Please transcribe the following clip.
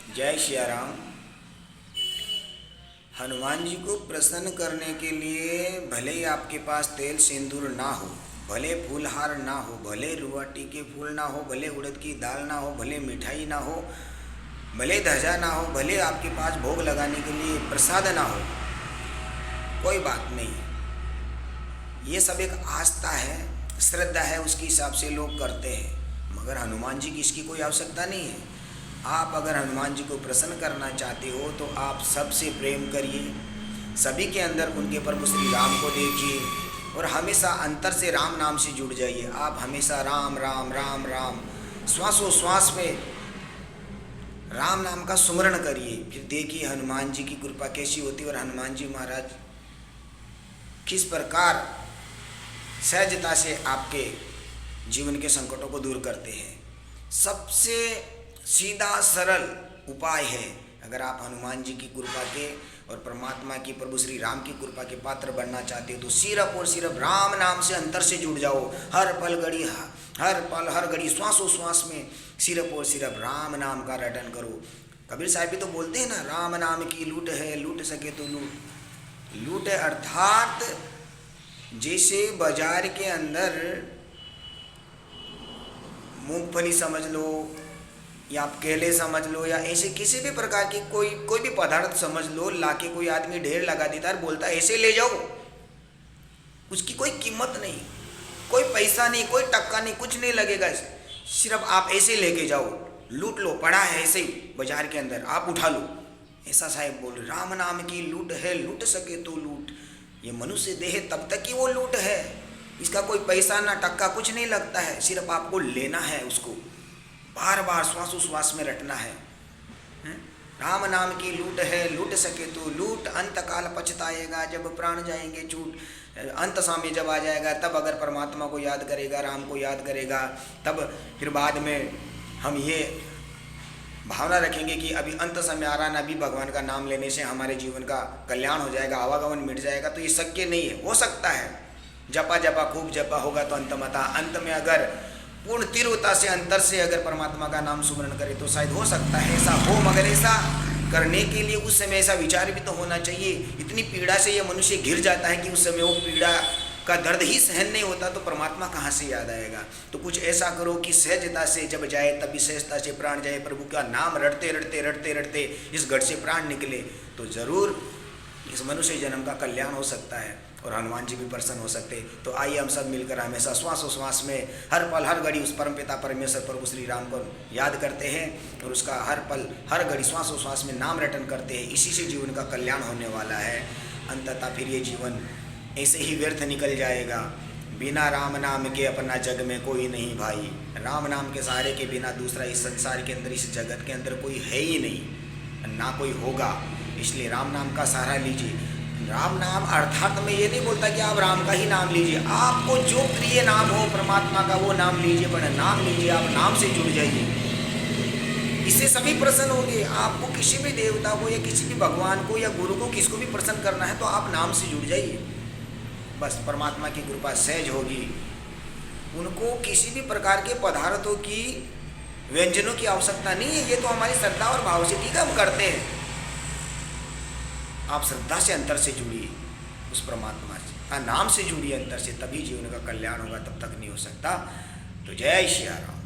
जय सिया राम। हनुमान जी को प्रसन्न करने के लिए भले ही आपके पास तेल सिंदूर ना हो, भले फूलहार ना हो, भले रुआटी के फूल ना हो, भले उड़द की दाल ना हो, भले मिठाई ना हो, भले ध्वजा ना हो, भले आपके पास भोग लगाने के लिए प्रसाद ना हो, कोई बात नहीं। ये सब एक आस्था है, श्रद्धा है, उसके हिसाब से लोग करते हैं। मगर हनुमान जी की इसकी कोई आवश्यकता नहीं है। आप अगर हनुमान जी को प्रसन्न करना चाहते हो तो आप सबसे प्रेम करिए, सभी के अंदर उनके प्रभु श्री राम को देखिए और हमेशा अंतर से राम नाम से जुड़ जाइए। आप हमेशा राम राम राम राम श्वासोश्वास में राम नाम का सुमरण करिए। फिर देखिए हनुमान जी की कृपा कैसी होती है और हनुमान जी महाराज किस प्रकार सहजता से आपके जीवन के संकटों को दूर करते हैं। सबसे सीधा सरल उपाय है, अगर आप हनुमान जी की कृपा के और परमात्मा की प्रभु श्री राम की कृपा के पात्र बनना चाहते हो तो सिर्फ और सिर्फ राम नाम से अंतर से जुड़ जाओ। हर पल हर घड़ी श्वासोश्वास में सिर्फ और सिर्फ राम नाम का रटन करो। कबीर साहब भी तो बोलते हैं ना, राम नाम की लूट है, लूट सके तो लूट। लूट है अर्थात जैसे बाजार के अंदर मूंगफली समझ लो या आप केले समझ लो या ऐसे किसी भी प्रकार की कोई भी पदार्थ समझ लो, लाके कोई आदमी ढेर लगा देता है, बोलता है ऐसे ले जाओ, उसकी कोई कीमत नहीं, कोई पैसा नहीं, कोई टक्का नहीं, कुछ नहीं लगेगा, सिर्फ आप ऐसे लेके जाओ, लूट लो, पड़ा है ऐसे ही बाजार के अंदर, आप उठा लो। ऐसा साहिब बोल रहे, राम नाम की लूट है, लूट सके तो लूट। ये मनुष्य देह तब तक ही वो लूट है, इसका कोई पैसा ना टक्का कुछ नहीं लगता है, सिर्फ आपको लेना है, उसको बार बार श्वासोश्वास में रटना है। राम नाम की लूट है, लूट सके तो लूट। अंत काल पछताएगा जब प्राण जाएंगे छूट। अंत समय जब आ जाएगा तब अगर परमात्मा को याद करेगा, राम को याद करेगा, तब फिर बाद में हम ये भावना रखेंगे कि अभी अंत समय आ रहा ना, अभी भगवान का नाम लेने से हमारे जीवन का कल्याण हो जाएगा, आवागमन मिट जाएगा। तो ये शक्य नहीं है। हो सकता है जपा जपा खूब जपा होगा तो अंतमता, अंत में अगर पूर्ण तीव्रता से अंतर से अगर परमात्मा का नाम सुमरण करे तो शायद हो सकता है ऐसा हो। मगर ऐसा करने के लिए उस समय ऐसा विचार भी तो होना चाहिए। इतनी पीड़ा से ये मनुष्य घिर जाता है कि उस समय वो पीड़ा का दर्द ही सहन नहीं होता तो परमात्मा कहाँ से याद आएगा। तो कुछ ऐसा करो कि सहजता से जब जाए तभी सहजता से प्राण जाए। प्रभु का नाम रटते रटते रटते रटते इस घट से प्राण निकले तो जरूर इस मनुष्य जन्म का कल्याण हो सकता है और हनुमान जी भी प्रसन्न हो सकते। तो आइए हम सब मिलकर हमेशा श्वासोश्वास में हर पल हर घड़ी उस परम पिता परमेश्वर प्रभु श्री राम को याद करते हैं और उसका हर पल हर घड़ी श्वासोश्वास में नाम रटन करते हैं। इसी से जीवन का कल्याण होने वाला है। अंततः फिर ये जीवन ऐसे ही व्यर्थ निकल जाएगा। बिना राम नाम के अपना जग में कोई नहीं भाई। राम नाम के सहारे के बिना दूसरा इस संसार के अंदर, इस जगत के अंदर कोई है ही नहीं, ना कोई होगा। इसलिए राम नाम का सहारा लीजिए। राम नाम अर्थात मैं ये नहीं बोलता कि आप राम का ही नाम लीजिए, आपको जो प्रिय नाम हो परमात्मा का वो नाम लीजिए, पर नाम लीजिए, आप नाम से जुड़ जाइए। इससे सभी प्रसन्न होंगे। आपको किसी भी देवता को या किसी भी भगवान को या गुरु को किसको भी प्रसन्न करना है तो आप नाम से जुड़ जाइए। बस परमात्मा की कृपा सहज होगी। उनको किसी भी प्रकार के पदार्थों की, व्यंजनों की आवश्यकता नहीं है। ये तो हमारी श्रद्धा और भाव से ठीक है, हम करते हैं। आप श्रद्धा से अंतर से जुड़िए, उस परमात्मा से नाम से जुड़िए अंतर से, तभी जीवन का कल्याण होगा, तब तक नहीं हो सकता। तो जय श्री राम।